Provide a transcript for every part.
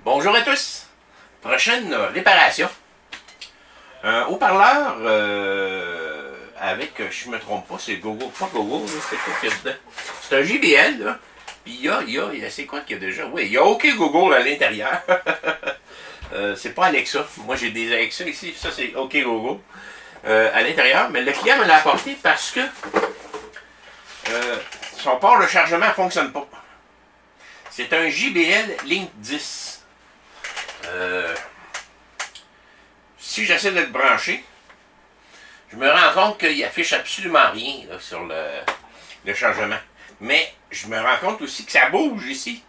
Bonjour à tous! Prochaine réparation. Un haut-parleur avec, je me trompe pas, c'est Gogo, pas Gogo, c'est quoi qu'il y a dedans? C'est un JBL, là. Puis il y a c'est quoi qu'il y a déjà? Oui, il y a OK Google à l'intérieur. C'est pas Alexa. Moi j'ai des Alexa ici, ça c'est OK Google à l'intérieur. Mais le client me l'a apporté parce que son port de chargement ne fonctionne pas. C'est un JBL Link 10. Si j'essaie de le brancher, je me rends compte qu'il affiche absolument rien là, sur le chargement. Mais je me rends compte aussi que ça bouge ici.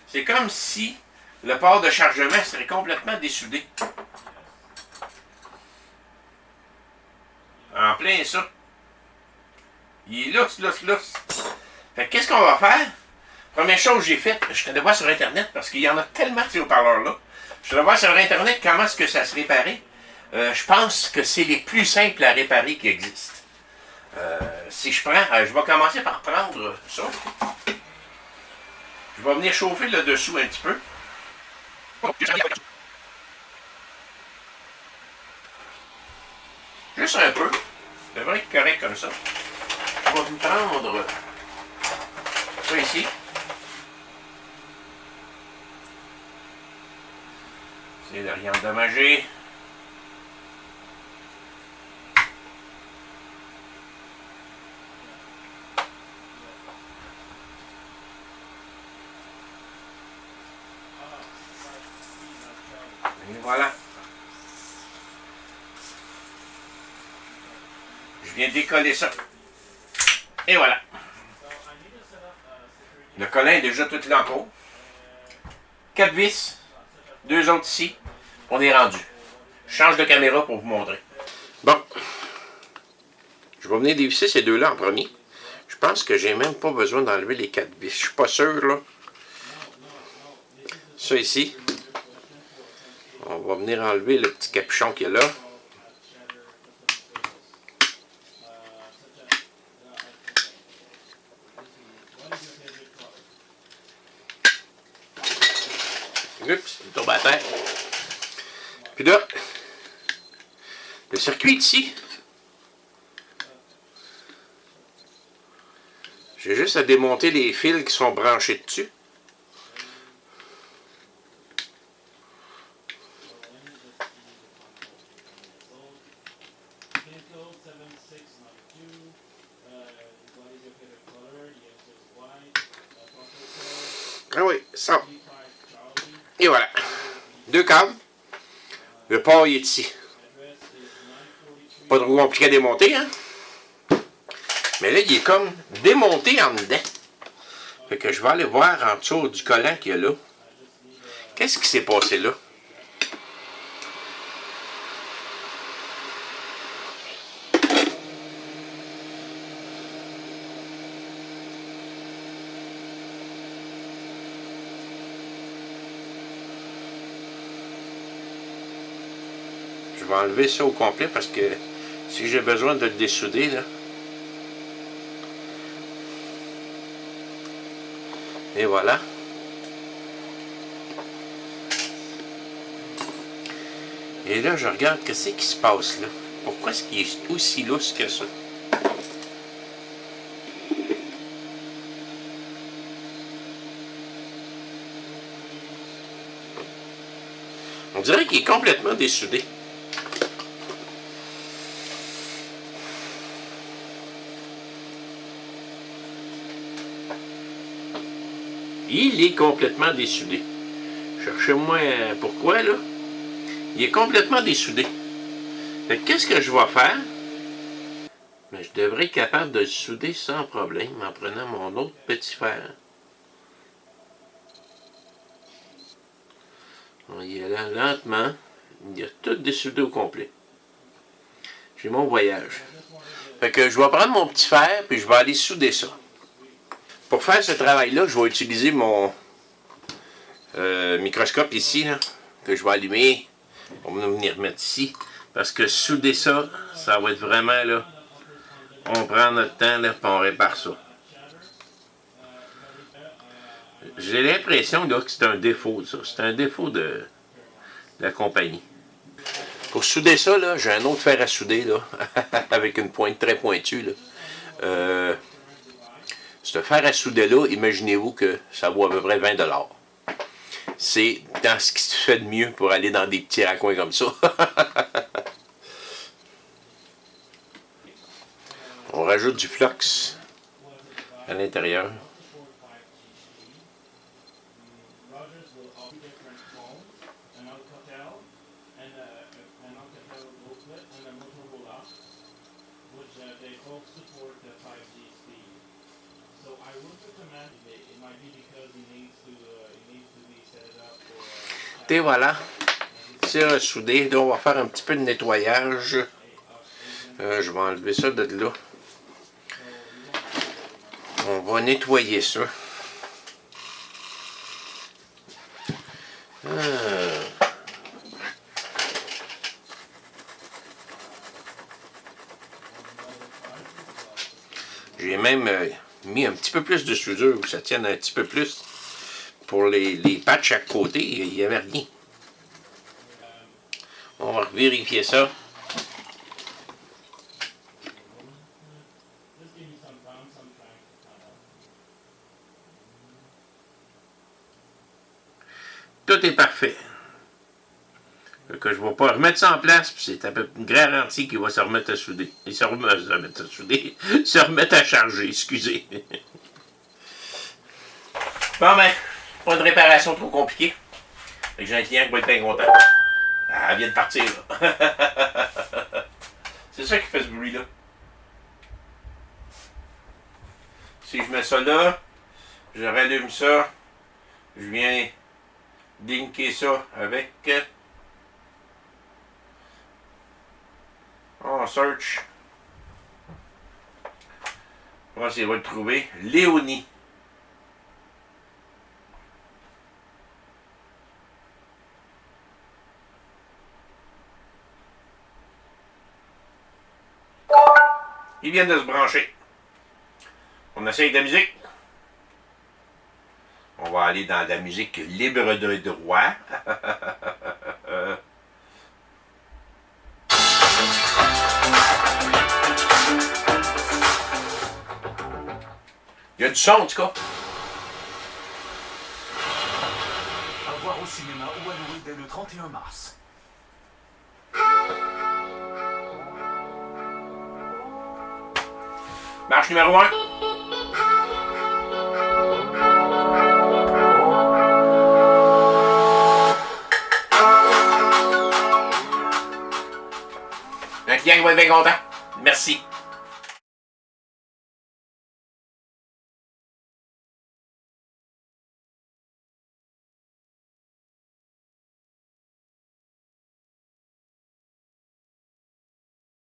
C'est comme si le port de chargement serait complètement dessoudé. En plein ça. Il est lousse. Fait qu'est-ce qu'on va faire? Première chose que j'ai faite, je suis allé voir sur Internet, parce qu'il y en a tellement de ces haut-parleurs-là. Je suis allé voir sur Internet comment est-ce que ça se réparait. Je pense que c'est les plus simples à réparer qui existent. Si je prends, je vais commencer par prendre ça. Je vais venir chauffer le dessous un petit peu. Juste un peu. Ça devrait être correct comme ça. Je vais vous prendre ça ici. Essayez de rien endommager. Et voilà. Je viens décoller ça. Et voilà. Le collant est déjà tout là en cours. 4 vis. 2 autres ici. On est rendu. Je change de caméra pour vous montrer. Bon. Je vais venir dévisser ces deux-là en premier. Je pense que j'ai même pas besoin d'enlever les 4 vis. Je suis pas sûr, là. Ça ici. On va venir enlever le petit capuchon qu'il y a là. Oups, il tombe à terre. Puis là, le circuit ici, j'ai juste à démonter les fils qui sont branchés dessus. Ah oui, ça. Et voilà. 2 câbles. Le port il est ici. Pas trop compliqué à démonter, hein? Mais là, il est comme démonté en dedans. Fait que je vais aller voir en dessous du collant qu'il y a là. Qu'est-ce qui s'est passé là? Je vais enlever ça au complet parce que si j'ai besoin de le dessouder, là. Et voilà. Et là, je regarde qu'est-ce qui se passe là. Pourquoi est-ce qu'il est aussi lousse que ça? On dirait qu'il est complètement dessoudé. Il est complètement dessoudé. Cherchez-moi pourquoi, là. Il est complètement dessoudé. Fait que qu'est-ce que je vais faire? Mais je devrais être capable de le souder sans problème en prenant mon autre petit fer. On y allant lentement. Il a tout dessoudé au complet. J'ai mon voyage. Fait que je vais prendre mon petit fer puis je vais aller souder ça. Pour faire ce travail-là, je vais utiliser mon microscope ici, là, que je vais allumer. On va venir mettre ici. Parce que souder ça, ça va être vraiment là. On prend notre temps là, puis on répare ça. J'ai l'impression là, que c'est un défaut, ça. C'est un défaut de la compagnie. Pour souder ça, là, j'ai un autre fer à souder, là, avec une pointe très pointue, là. Ce fer à souder-là, imaginez-vous que ça vaut à peu près 20 $. C'est dans ce qui se fait de mieux pour aller dans des petits raccoins comme ça. On rajoute du flux à l'intérieur. Et voilà, c'est ressoudé. Là, on va faire un petit peu de nettoyage. Je vais enlever ça de là. On va nettoyer ça. J'ai même mis un petit peu plus de soudure pour que ça tienne un petit peu plus. Pour les patchs à côté, il n'y avait rien. On va vérifier ça. Tout est parfait. Que je ne vais pas remettre ça en place, puis c'est à peu près une garantie qu'il va se remettre à souder. Il se remettre à souder. Se remettre à charger, excusez. Bon ben, pas de réparation trop compliquée. J'ai un client qui va être bien content. Elle vient de partir, là. C'est ça qui fait ce bruit-là. Si je mets ça là, je rallume ça, je viens linker ça avec... On search. On va essayer de le trouver. Léonie. Ils viennent de se brancher. On essaye de la musique. On va aller dans la musique libre de droit. Il y a du son, en tout cas. À voir au cinéma ou à louer dès le 31 mars. Marche numéro 1. Un client qui va être bien content. Merci.